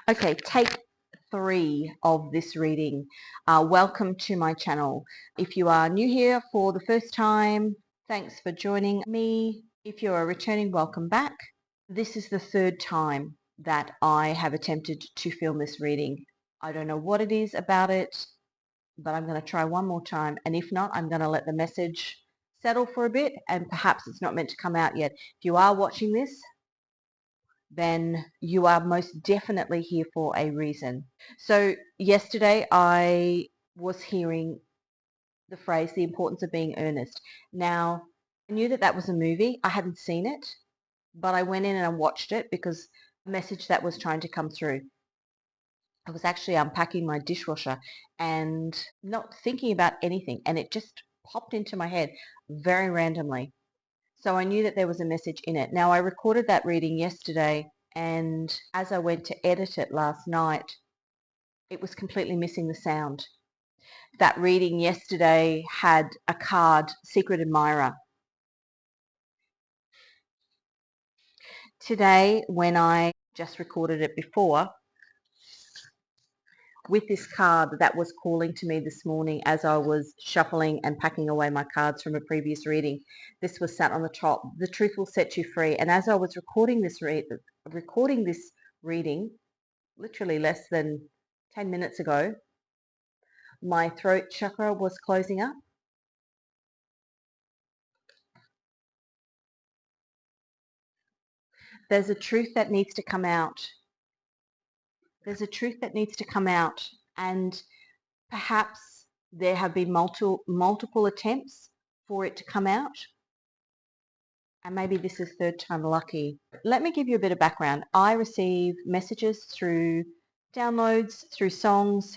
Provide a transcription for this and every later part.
Okay, take 3 of this reading. Welcome to my channel. If you are new here for the first time, thanks for joining me. If you're a returning, welcome back. This is the 3rd time that I have attempted to film this reading. I don't know what it is about it, but I'm going to try one more time. And if not, I'm going to let the message settle for a bit, and perhaps it's not meant to come out yet. If you are watching this, then you are most definitely here for a reason. So yesterday I was hearing the phrase, the importance of being earnest. Now, I knew that that was a movie. I hadn't seen it, but I went in and I watched it because a message that was trying to come through. I was actually unpacking my dishwasher and not thinking about anything, and it just popped into my head very randomly. So I knew that there was a message in it. Now, I recorded that reading yesterday, and as I went to edit it last night, it was completely missing the sound. That reading yesterday had a card, Secret Admirer. Today, when I just recorded it before, with this card that was calling to me this morning as I was shuffling and packing away my cards from a previous reading. This was sat on the top. The truth will set you free. And as I was recording this reading, literally less than 10 minutes ago, my throat chakra was closing up. There's a truth that needs to come out. There's a truth that needs to come out, and perhaps there have been multiple attempts for it to come out, and maybe this is 3rd time lucky. Let me give you a bit of background. I receive messages through downloads, through songs,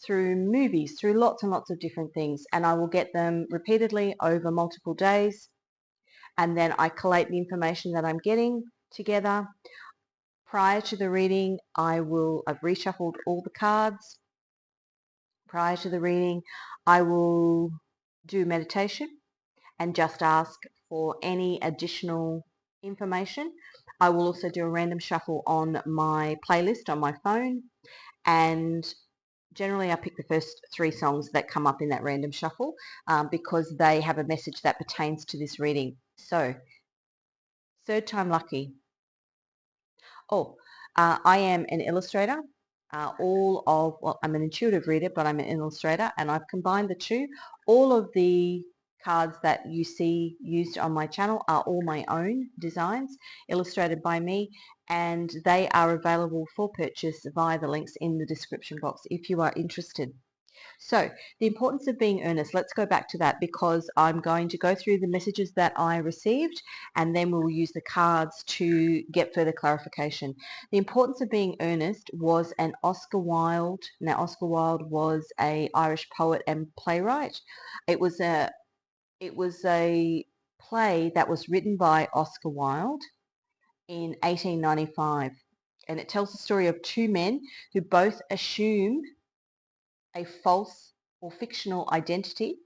through movies, through lots and lots of different things, and I will get them repeatedly over multiple days, and then I collate the information that I'm getting together. Prior to the reading, I've reshuffled all the cards. Prior to the reading, I will do meditation and just ask for any additional information. I will also do a random shuffle on my playlist on my phone, and generally I pick the first 3 songs that come up in that random shuffle because they have a message that pertains to this reading. So, 3rd time lucky. I am an illustrator. I'm an intuitive reader, but I'm an illustrator, and I've combined the 2. All of the cards that you see used on my channel are all my own designs, illustrated by me, and they are available for purchase via the links in the description box if you are interested. So, the importance of being earnest, let's go back to that, because I'm going to go through the messages that I received, and then we'll use the cards to get further clarification. The importance of being earnest was an Oscar Wilde. Now, Oscar Wilde was an Irish poet and playwright. It was a play that was written by Oscar Wilde in 1895, and it tells the story of 2 men who both assume a false or fictional identity,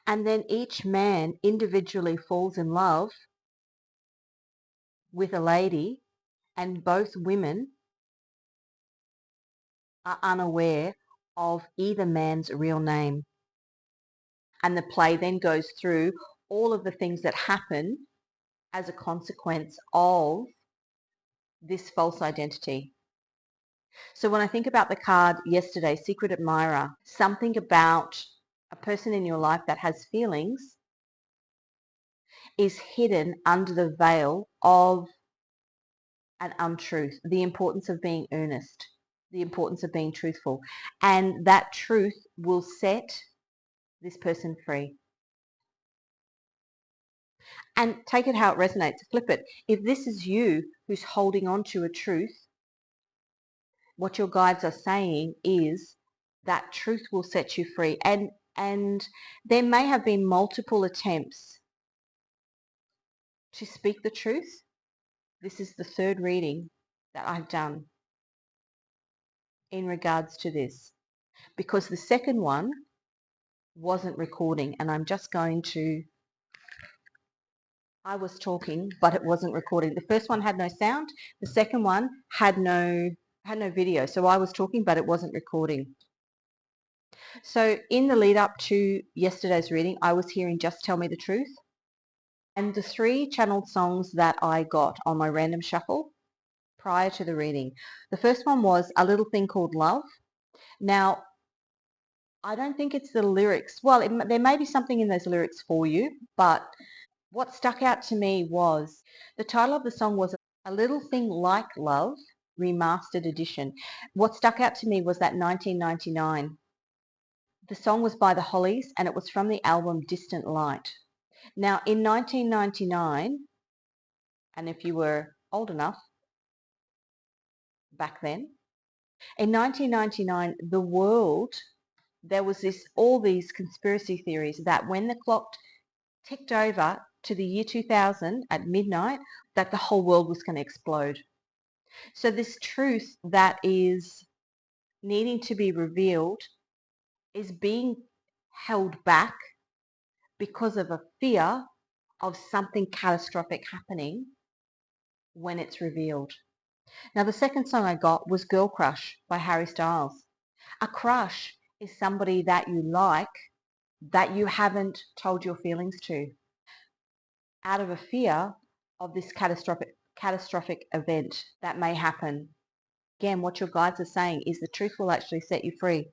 and then each man individually falls in love with a lady, and both women are unaware of either man's real name. And the play then goes through all of the things that happen as a consequence of this false identity. So when I think about the card yesterday, Secret Admirer, something about a person in your life that has feelings is hidden under the veil of an untruth. The importance of being earnest, the importance of being truthful, and that truth will set this person free. And take it how it resonates. Flip it. If this is you who's holding on to a truth, what your guides are saying is that truth will set you free. And there may have been multiple attempts to speak the truth. This is the 3rd reading that I've done in regards to this, because the second one wasn't recording, and I'm just going to I was talking, but it wasn't recording. The first one had no sound. The second one had no video. So I was talking, but it wasn't recording. So in the lead up to yesterday's reading, I was hearing Just Tell Me the Truth. And the 3 channeled songs that I got on my random shuffle prior to the reading. The first one was A Little Thing Called Love. Now, I don't think it's the lyrics. Well, there may be something in those lyrics for you, but what stuck out to me was the title of the song was A Little Thing Like Love Remastered Edition. What stuck out to me was that 1999. The song was by the Hollies and it was from the album Distant Light. Now, in 1999, and if you were old enough back then, in 1999, the world, there was all these conspiracy theories that when the clock ticked over to the year 2000 at midnight, that the whole world was going to explode. So this truth that is needing to be revealed is being held back because of a fear of something catastrophic happening when it's revealed. Now, the second song I got was Girl Crush by Harry Styles. A crush is somebody that you like that you haven't told your feelings to out of a fear of this catastrophic event that may happen. Again, what your guides are saying is the truth will actually set you free.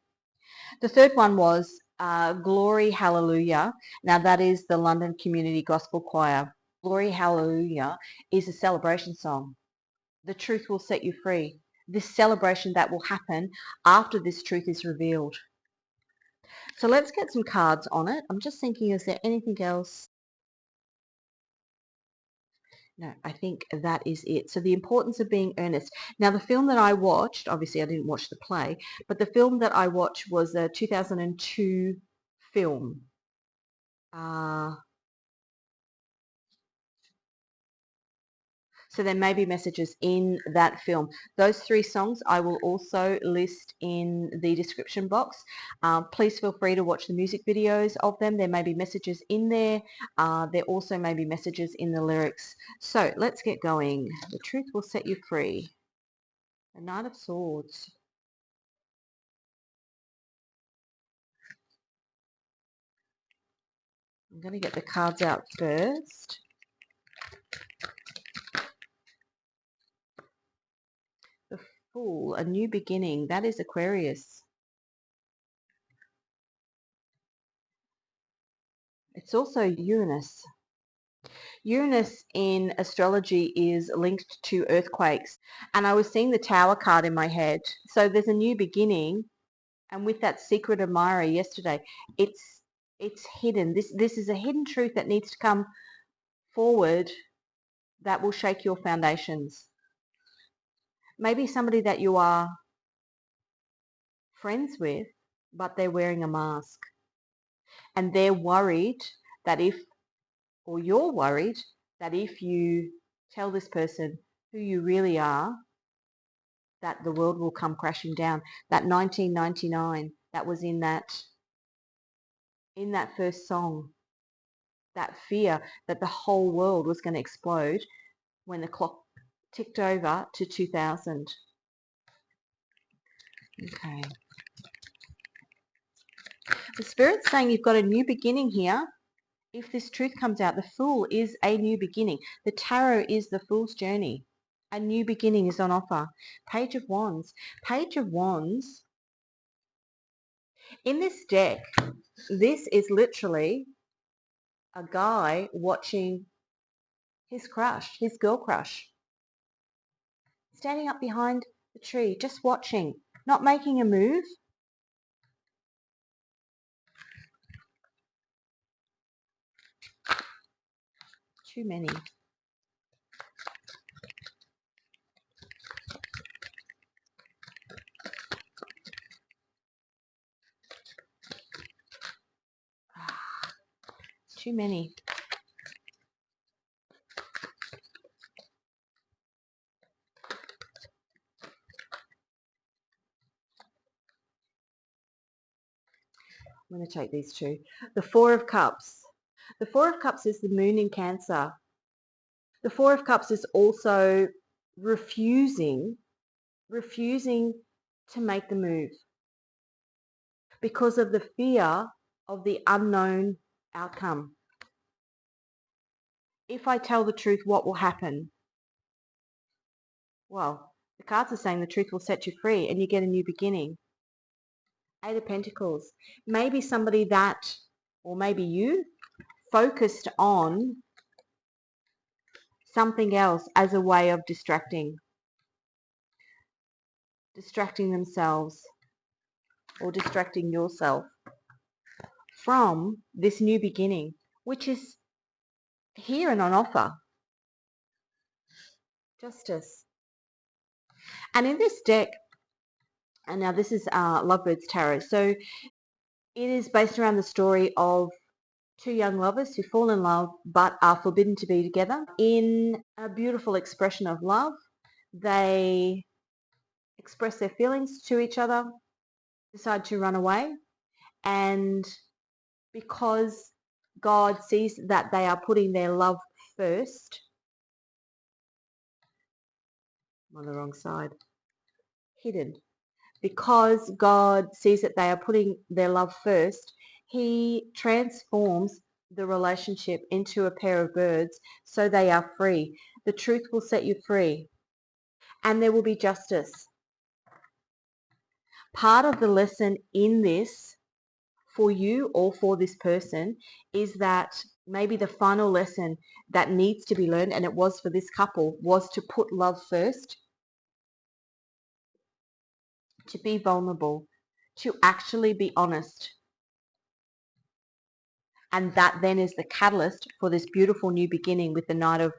The third one was Glory Hallelujah. Now that is the London Community Gospel Choir. Glory Hallelujah is a celebration song. The truth will set you free. This celebration that will happen after this truth is revealed. So let's get some cards on it. I'm just thinking, is there anything else? No, I think that is it. So the importance of being earnest. Now, the film that I watched, obviously I didn't watch the play, but the film that I watched was a 2002 film. So there may be messages in that film. Those 3 songs I will also list in the description box. Please feel free to watch the music videos of them. There may be messages in there. There also may be messages in the lyrics. So let's get going. The truth will set you free. The Knight of Swords. I'm going to get the cards out first. The Fool, a new beginning. That is Aquarius. It's also Uranus. Uranus in astrology is linked to earthquakes. And I was seeing the Tower card in my head. So there's a new beginning. And with that secret admirer yesterday, it's hidden. This is a hidden truth that needs to come forward that will shake your foundations. Maybe somebody that you are friends with, but they're wearing a mask. And they're worried that you're worried that if you tell this person who you really are, that the world will come crashing down. That 1999, that was in that first song, that fear that the whole world was going to explode when the clock ticked over to 2000. Okay. The Spirit's saying you've got a new beginning here. If this truth comes out, the Fool is a new beginning. The Tarot is the Fool's journey. A new beginning is on offer. Page of Wands. Page of Wands. In this deck, this is literally a guy watching his crush, his girl crush, standing up behind the tree, just watching, not making a move. Too many. Too many. I'm going to take these two. The Four of Cups. The Four of Cups is the moon in Cancer. The Four of Cups is also refusing to make the move because of the fear of the unknown outcome. If I tell the truth, what will happen? Well, the cards are saying the truth will set you free and you get a new beginning. Eight of Pentacles. Maybe somebody that, or maybe you, focused on something else as a way of distracting themselves or distracting yourself from this new beginning, which is here and on offer. Justice. And in this deck, and now this is Lovebirds Tarot, so it is based around the story of two young lovers who fall in love but are forbidden to be together. In a beautiful expression of love, they express their feelings to each other, decide to run away, and because God sees that they are putting their love first, I'm on the wrong side, hidden. Because God sees that they are putting their love first, He transforms the relationship into a pair of birds so they are free. The truth will set you free, and there will be justice. Part of the lesson in this for you or for this person is that maybe the final lesson that needs to be learned, and it was for this couple, was to put love first, to be vulnerable, to actually be honest. And that then is the catalyst for this beautiful new beginning with the Knight of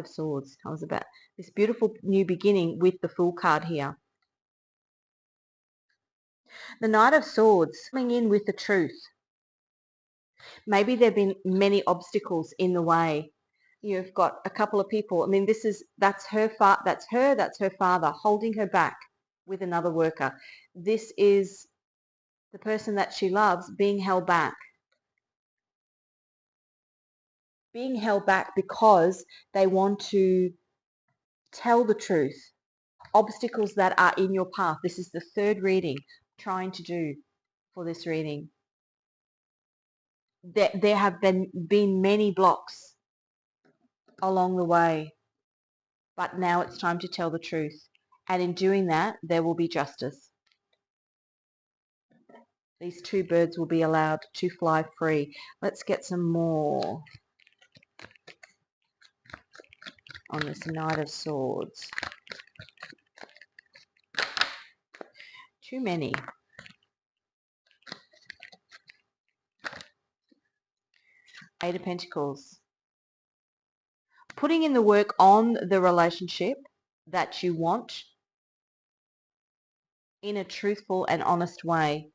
Swords. I was about this beautiful new beginning with the Fool card here. The Knight of Swords coming in with the truth. Maybe there have been many obstacles in the way. You've got a couple of people. I mean, that's her father holding her back with another worker. This is the person that she loves being held back. Being held back because they want to tell the truth. Obstacles that are in your path. This is the third reading I'm trying to do for this reading. There have been many blocks along the way, but now it's time to tell the truth. And in doing that, there will be justice. These two birds will be allowed to fly free. Let's get some more on this Knight of Swords. Too many. Eight of Pentacles. Putting in the work on the relationship that you want in a truthful and honest way.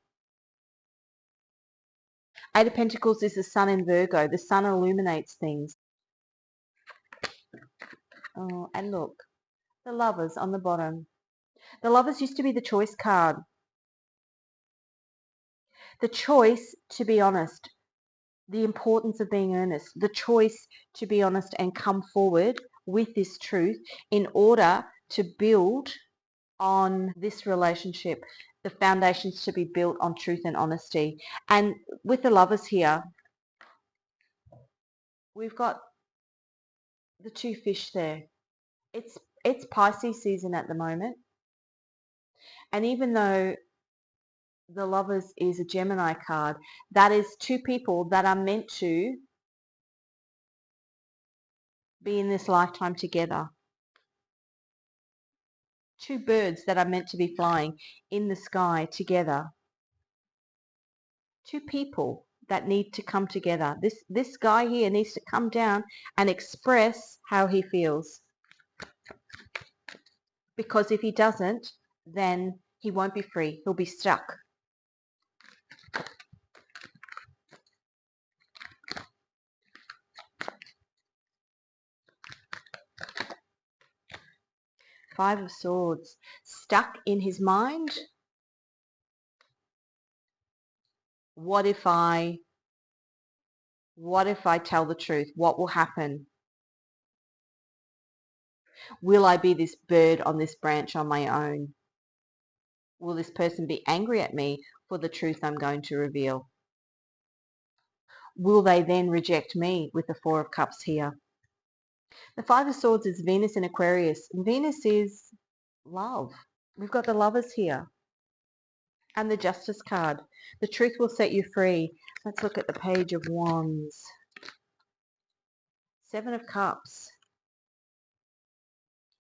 Eight of Pentacles is the sun in Virgo. The sun illuminates things. Oh, and look, the Lovers on the bottom. The Lovers used to be the choice card. The choice to be honest. The importance of being earnest. The choice to be honest and come forward with this truth in order to build on this relationship. The foundations to be built on truth and honesty. And with the Lovers here, we've got the two fish there. It's Pisces season at the moment. And even though the Lovers is a Gemini card, that is two people that are meant to be in this lifetime together. Two birds that are meant to be flying in the sky together. Two people that need to come together. This guy here needs to come down and express how he feels. Because if he doesn't, then he won't be free. He'll be stuck. Five of Swords. Stuck in his mind. What if I tell the truth? What will happen? Will I be this bird on this branch on my own? Will this person be angry at me for the truth I'm going to reveal? Will they then reject me with the Four of Cups here? The Five of Swords is Venus in Aquarius. Venus is love. We've got the Lovers here. And the Justice card. The truth will set you free. Let's look at the Page of Wands. Seven of Cups.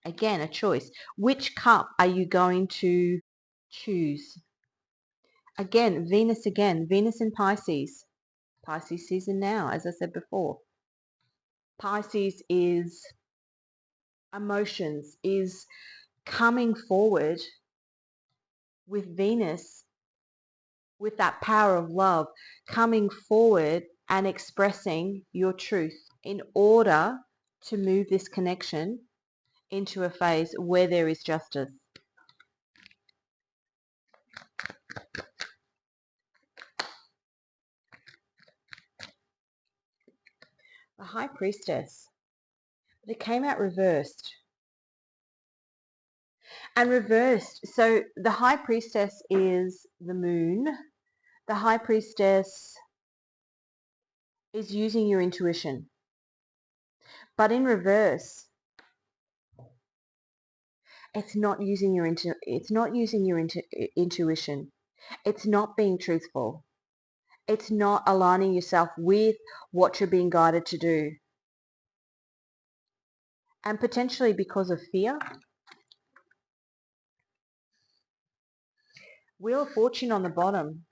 Again, a choice. Which cup are you going to choose? Again, Venus in Pisces. Pisces season now, as I said before. Pisces is emotions, is coming forward with Venus, with that power of love, coming forward and expressing your truth in order to move this connection into a phase where there is justice. The High Priestess. But it came out reversed. And reversed, so the High Priestess is the moon. The High Priestess is using your intuition. But in reverse, it's not using your intuition. It's not being truthful. It's not aligning yourself with what you're being guided to do. And potentially because of fear. Wheel of Fortune on the bottom.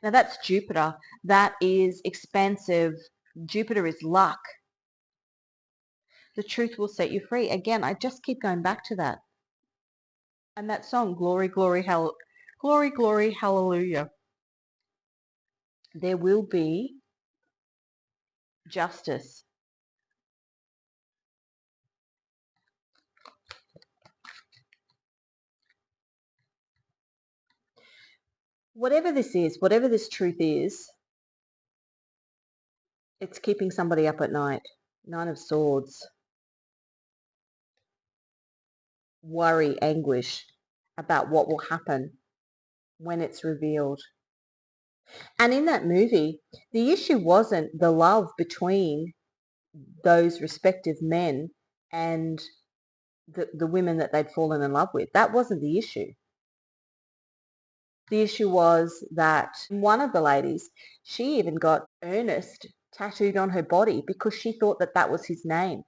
Now that's Jupiter. That is expansive. Jupiter is luck. The truth will set you free. Again, I just keep going back to that. And that song, Glory, Glory, Glory, Glory, Hallelujah. There will be justice. Whatever this is, whatever this truth is, it's keeping somebody up at night. Nine of Swords. Worry, anguish about what will happen when it's revealed. And in that movie, the issue wasn't the love between those respective men and the women that they'd fallen in love with. That wasn't the issue. The issue was that one of the ladies, she even got Ernest tattooed on her body because she thought that that was his name.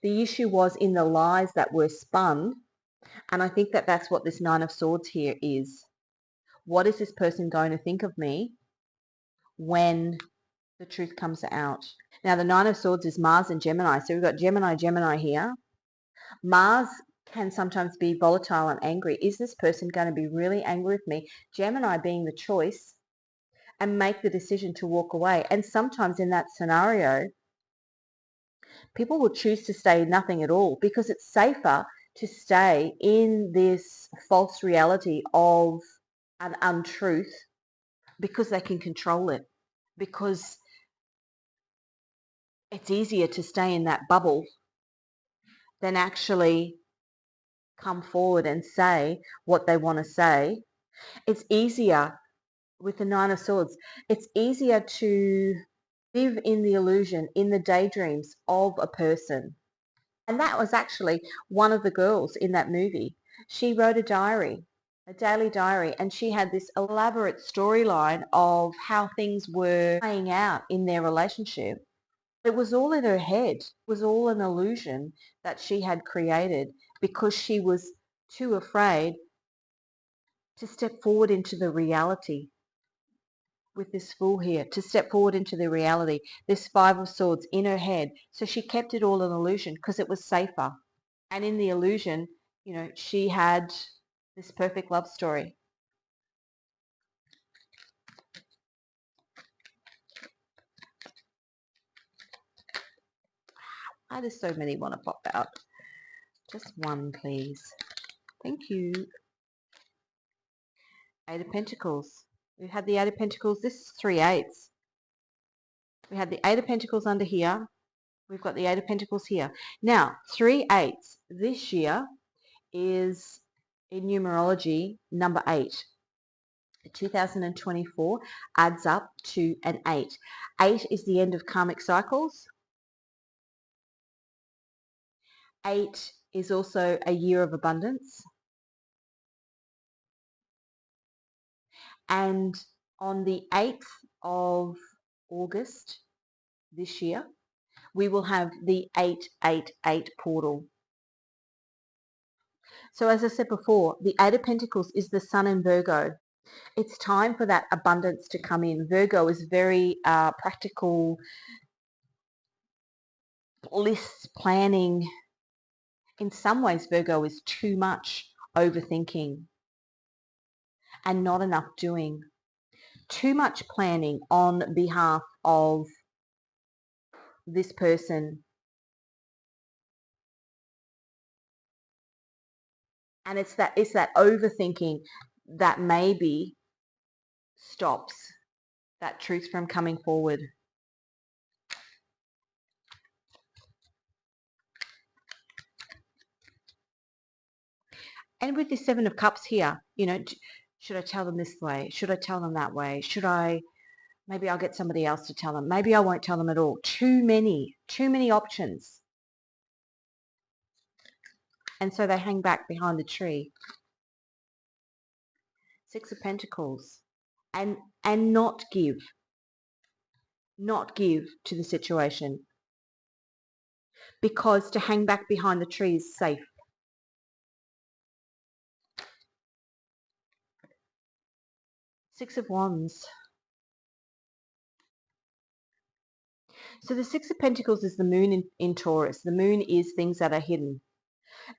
The issue was in the lies that were spun, and I think that that's what this Nine of Swords here is. What is this person going to think of me when the truth comes out? Now, the Nine of Swords is Mars and Gemini. So we've got Gemini here. Mars can sometimes be volatile and angry. Is this person going to be really angry with me? Gemini being the choice and make the decision to walk away. And sometimes in that scenario, people will choose to say nothing at all because it's safer to stay in this false reality of an untruth because they can control it, because it's easier to stay in that bubble than actually come forward and say what they want to say. It's easier with the Nine of Swords. It's easier to live in the illusion, in the daydreams of a person. And that was actually one of the girls in that movie. She wrote a diary, a daily diary, and she had this elaborate storyline of how things were playing out in their relationship. It was all in her head. It was all an illusion that she had created because she was too afraid to step forward into the reality with this Fool here, to step forward into the reality, this Five of Swords in her head. So she kept it all an illusion because it was safer. And in the illusion, you know, she had this perfect love story. Why do so many want to pop out? Just one, please. Thank you. Eight of Pentacles. We had the Eight of Pentacles. This is 3 eights. We had the Eight of Pentacles under here. We've got the Eight of Pentacles here. Now, 3 eights this year is, in numerology, number 8. 2024 adds up to an 8. 8 is the end of karmic cycles. 8 is also a year of abundance. And on the 8th of August this year, we will have the 888 portal. So as I said before, the Eight of Pentacles is the Sun in Virgo. It's time for that abundance to come in. Virgo is very practical, lists, planning. In some ways, Virgo is too much overthinking and not enough doing. Too much planning on behalf of this person. And it's that overthinking that maybe stops that truth from coming forward. And with the Seven of Cups here, you know, should I tell them this way? Should I tell them that way? Maybe I'll get somebody else to tell them. Maybe I won't tell them at all. Too many options. And so they hang back behind the tree. Six of Pentacles. And not give to the situation. Because to hang back behind the tree is safe. Six of Wands. So the Six of Pentacles is the moon in Taurus. The moon is things that are hidden.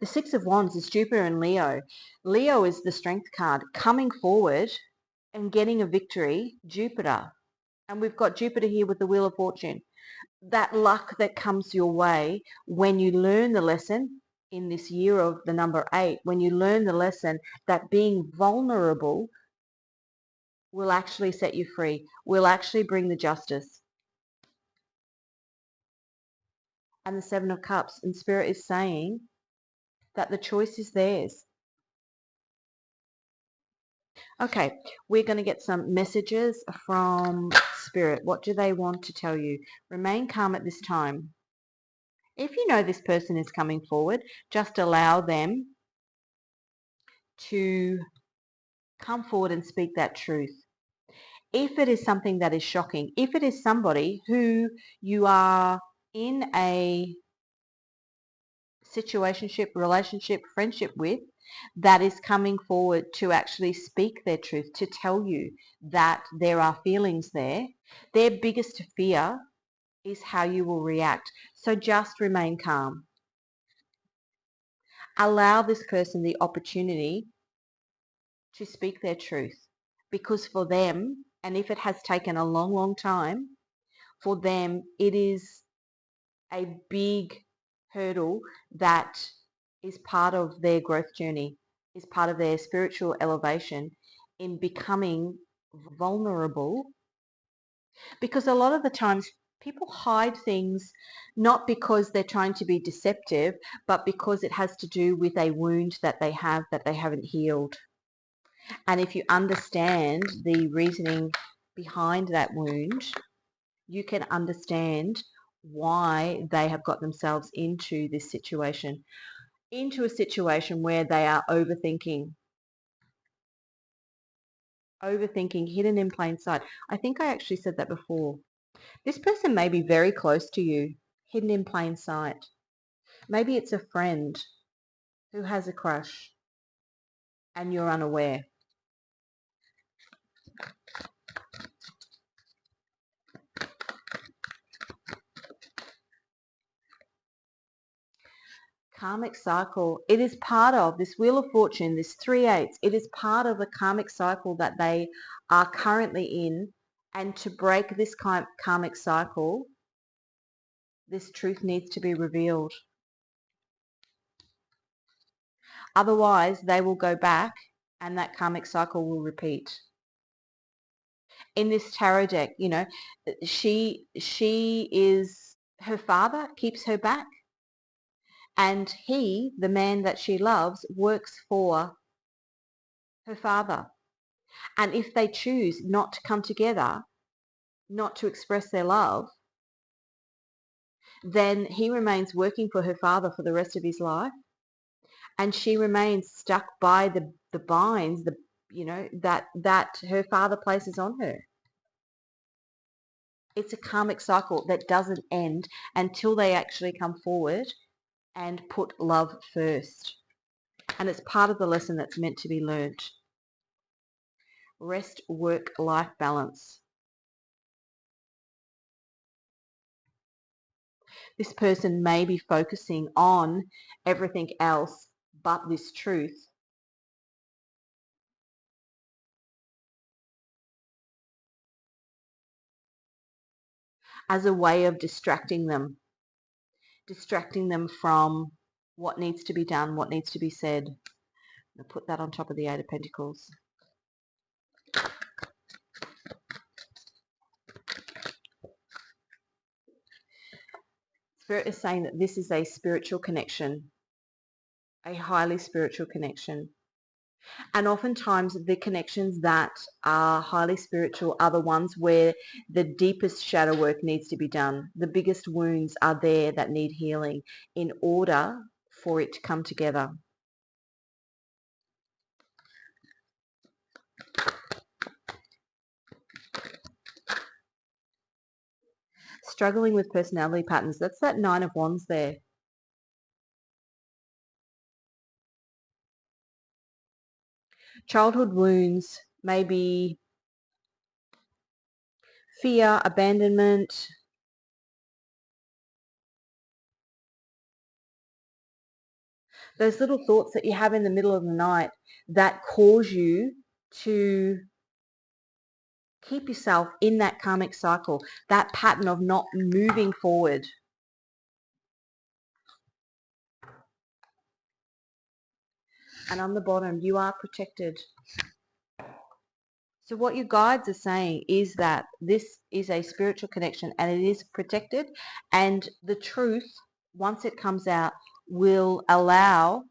The Six of Wands is Jupiter and Leo. Leo is the strength card, coming forward and getting a victory. Jupiter. And we've got Jupiter here with the Wheel of Fortune. That luck that comes your way when you learn the lesson in this year of the number 8, when you learn the lesson that being vulnerable will actually set you free, will actually bring the justice. And the Seven of Cups, and Spirit is saying that the choice is theirs. Okay, we're going to get some messages from Spirit. What do they want to tell you? Remain calm at this time. If you know this person is coming forward, just allow them to come forward and speak that truth. If it is something that is shocking, if it is somebody who you are in a situationship, relationship, friendship with, that is coming forward to actually speak their truth, to tell you that there are feelings there, their biggest fear is how you will react. So just remain calm. Allow this person the opportunity to speak their truth, because for them, and if it has taken a long, long time, for them it is a big hurdle that is part of their growth journey, is part of their spiritual elevation in becoming vulnerable. Because a lot of the times people hide things not because they're trying to be deceptive, but because it has to do with a wound that they have that they haven't healed. And if you understand the reasoning behind that wound, you can understand why they have got themselves into this situation, into a situation where they are overthinking, hidden in plain sight. I think I actually said that before. This person may be very close to you, hidden in plain sight. Maybe it's a friend who has a crush and you're unaware. Karmic cycle. It is part of this Wheel of Fortune, this 3 eights. It is part of the karmic cycle that they are currently in. And to break this karmic cycle, this truth needs to be revealed. Otherwise, they will go back and that karmic cycle will repeat. In this tarot deck, you know, she is her father keeps her back, and he, the man that she loves, works for her father. And if they choose not to come together, not to express their love, then he remains working for her father for the rest of his life, and she remains stuck by the binds, that her father places on her. It's a karmic cycle that doesn't end until they actually come forward and put love first. And it's part of the lesson that's meant to be learnt. Rest, work, life balance. This person may be focusing on everything else but this truth. As a way of distracting them from what needs to be done, what needs to be said. I'll put that on top of the Eight of Pentacles. Spirit is saying that this is a spiritual connection, a highly spiritual connection. And oftentimes the connections that are highly spiritual are the ones where the deepest shadow work needs to be done. The biggest wounds are there that need healing in order for it to come together. Struggling with personality patterns. That's that Nine of Wands there. Childhood wounds, maybe fear, abandonment, those little thoughts that you have in the middle of the night that cause you to keep yourself in that karmic cycle, that pattern of not moving forward. And on the bottom, you are protected. So what your guides are saying is that this is a spiritual connection and it is protected, and the truth, once it comes out, will allow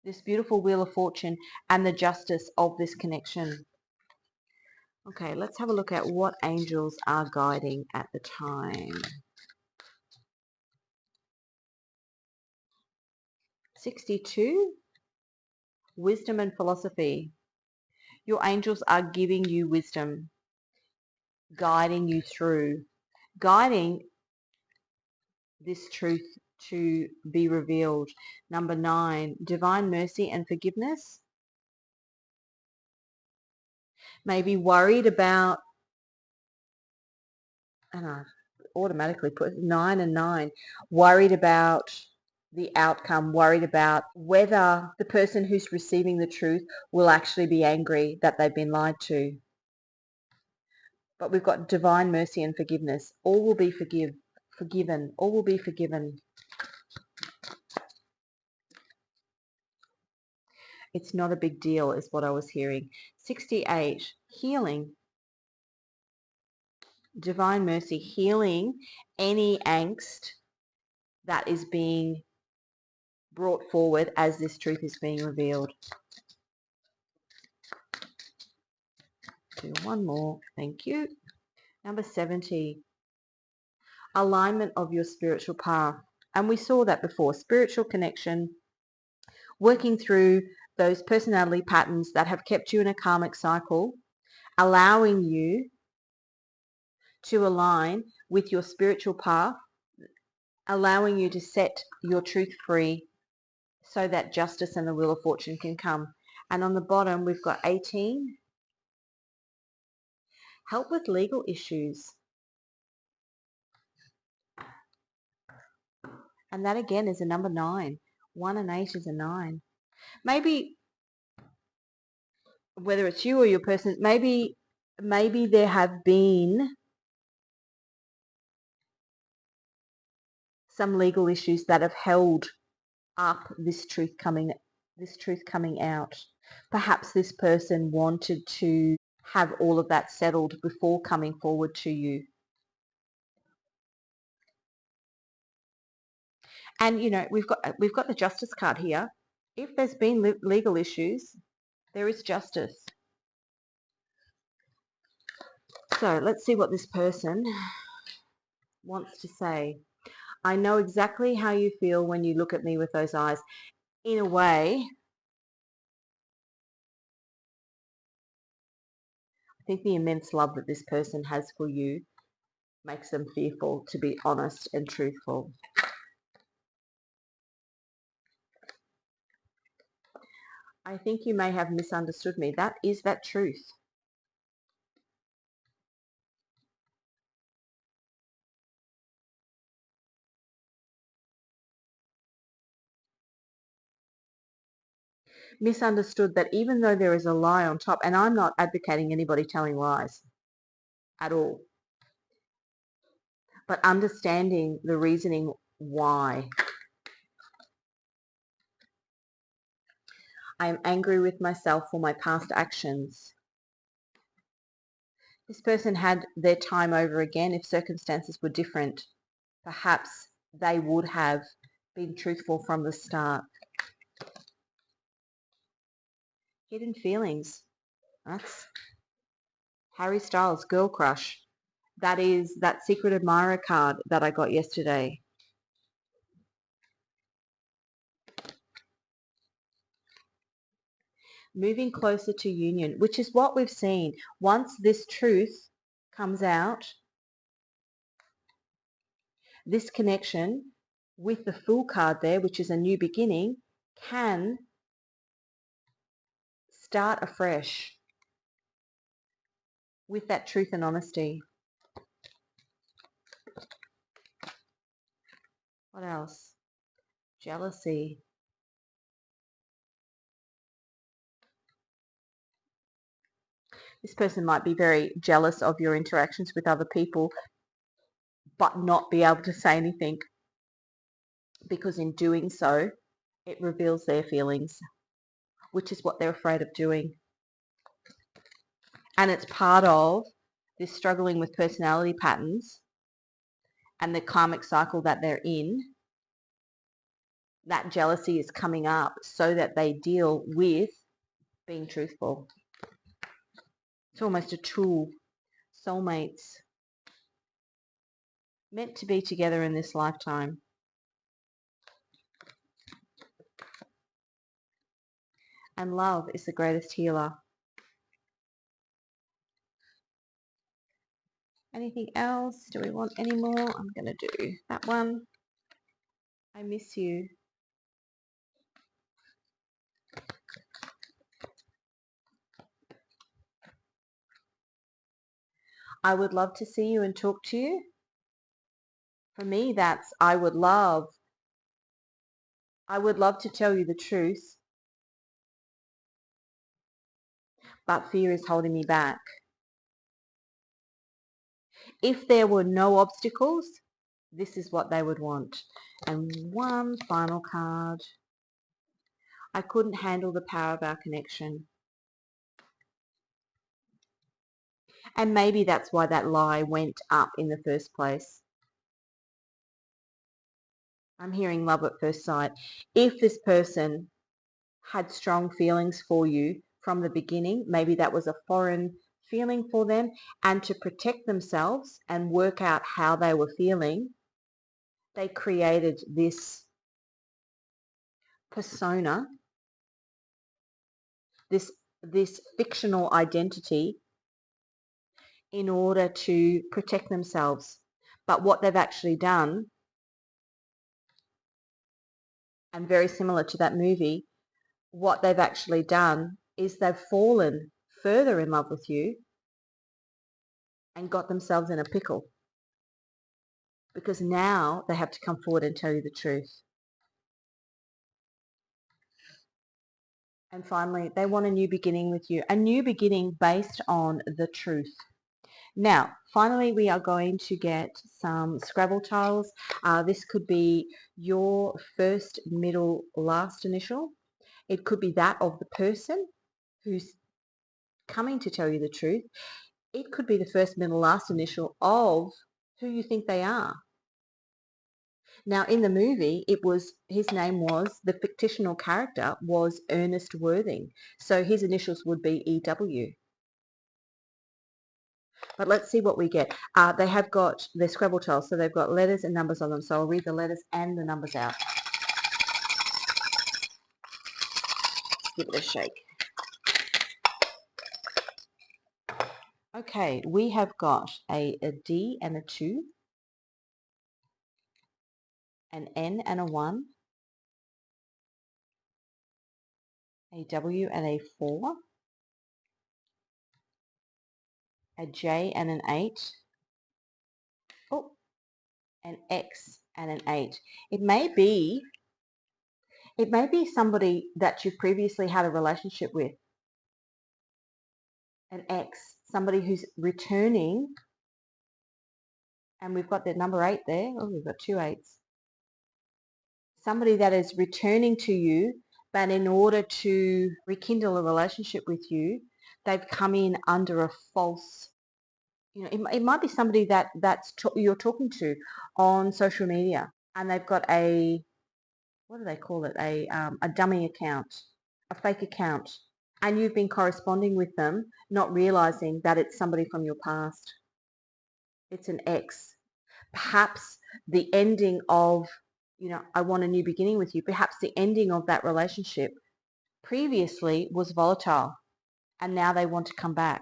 this beautiful Wheel of Fortune and the justice of this connection. Okay, let's have a look at what angels are guiding at the time. 62, wisdom and philosophy. Your angels are giving you wisdom, guiding you through, guiding this truth to be revealed. Number 9, divine mercy and forgiveness. Maybe worried about, and I automatically put 9 and 9, worried about the outcome, worried about whether the person who's receiving the truth will actually be angry that they've been lied to. But we've got divine mercy and forgiveness. All will be forgiven. All will be forgiven. It's not a big deal is what I was hearing. 68, healing. Divine mercy, healing any angst that is being brought forward as this truth is being revealed. Do one more. Thank you. Number 70, alignment of your spiritual path. And we saw that before. Spiritual connection, working through those personality patterns that have kept you in a karmic cycle, allowing you to align with your spiritual path, allowing you to set your truth free so that justice and the Wheel of Fortune can come. And on the bottom, we've got 18, help with legal issues. And that again is a number 9. 1 and 8 is a 9. Maybe, whether it's you or your person, maybe there have been some legal issues that have held up this truth coming out. Perhaps this person wanted to have all of that settled before coming forward to you. And we've got the justice card here. If there's been legal issues, there is justice. So let's see what this person wants to say. I know exactly how you feel when you look at me with those eyes. In a way, I think the immense love that this person has for you makes them fearful to be honest and truthful. I think you may have misunderstood me. That is that truth. Misunderstood that even though there is a lie on top, and I'm not advocating anybody telling lies at all, but understanding the reasoning why. I am angry with myself for my past actions. This person had their time over again. If circumstances were different, perhaps they would have been truthful from the start. Hidden feelings. That's Harry Styles, Girl Crush. That is that Secret Admirer card that I got yesterday. Moving closer to union, which is what we've seen. Once this truth comes out, this connection with the Fool card there, which is a new beginning, can start afresh with that truth and honesty. What else? Jealousy. This person might be very jealous of your interactions with other people, but not be able to say anything, because in doing so, it reveals their feelings, which is what they're afraid of doing. And it's part of this struggling with personality patterns and the karmic cycle that they're in. That jealousy is coming up so that they deal with being truthful. It's almost a tool. Soulmates. Meant to be together in this lifetime. And love is the greatest healer. Anything else? Do we want any more? I'm going to do that one. I miss you. I would love to see you and talk to you. For me, that's I would love to tell you the truth, but fear is holding me back. If there were no obstacles, this is what they would want. And one final card. I couldn't handle the power of our connection. And maybe that's why that lie went up in the first place. I'm hearing love at first sight. If this person had strong feelings for you from the beginning, maybe that was a foreign feeling for them, and to protect themselves and work out how they were feeling, they created this persona, this fictional identity in order to protect themselves. But what they've actually done, and very similar to that movie, what they've actually done is they've fallen further in love with you and got themselves in a pickle, because now they have to come forward and tell you the truth. And finally, they want a new beginning with you, a new beginning based on the truth. Now, finally, we are going to get some Scrabble tiles. This could be your first, middle, last initial. It could be that of the person who's coming to tell you the truth. It could be the first, middle, last initial of who you think they are. Now in the movie, his name was, the fictional character was Ernest Worthing. So his initials would be EW. But let's see what we get. They have got their Scrabble tiles, so they've got letters and numbers on them. So I'll read the letters and the numbers out. Give it a shake. Okay, we have got a D and a 2, an N and a 1, a W and a 4, a J and an 8, oh, an X and an 8. It may be somebody that you've previously had a relationship with, an ex, somebody who's returning, and we've got the number 8 there. Oh, we've got 2 8s. Somebody that is returning to you, but in order to rekindle a relationship with you, they've come in under a false, it might be somebody you're talking to on social media, and they've got what do they call it? A dummy account, a fake account, and you've been corresponding with them, not realizing that it's somebody from your past. It's an ex. Perhaps the ending of, I want a new beginning with you. Perhaps the ending of that relationship previously was volatile, and now they want to come back.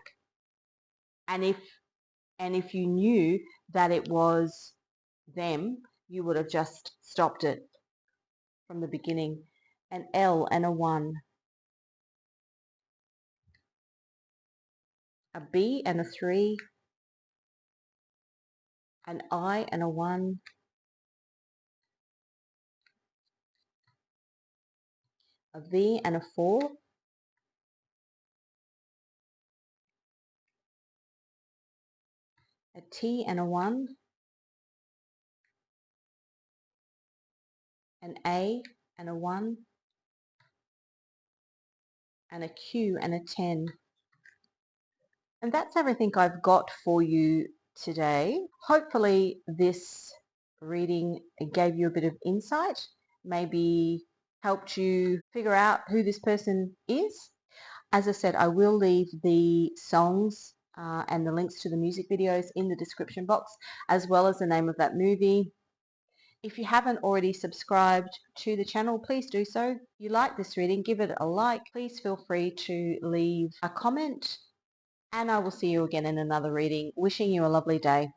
And if you knew that it was them, you would have just stopped it from the beginning. An L and a 1, a B and a 3, an I and a 1, a V and a 4, a T and a 1, an A and a 1, and a Q and a 10. And that's everything I've got for you today. Hopefully this reading gave you a bit of insight, maybe helped you figure out who this person is. As I said, I will leave the songs and the links to the music videos in the description box, as well as the name of that movie. If you haven't already subscribed to the channel, please do so. If you like this reading, give it a like. Please feel free to leave a comment, and I will see you again in another reading. Wishing you a lovely day.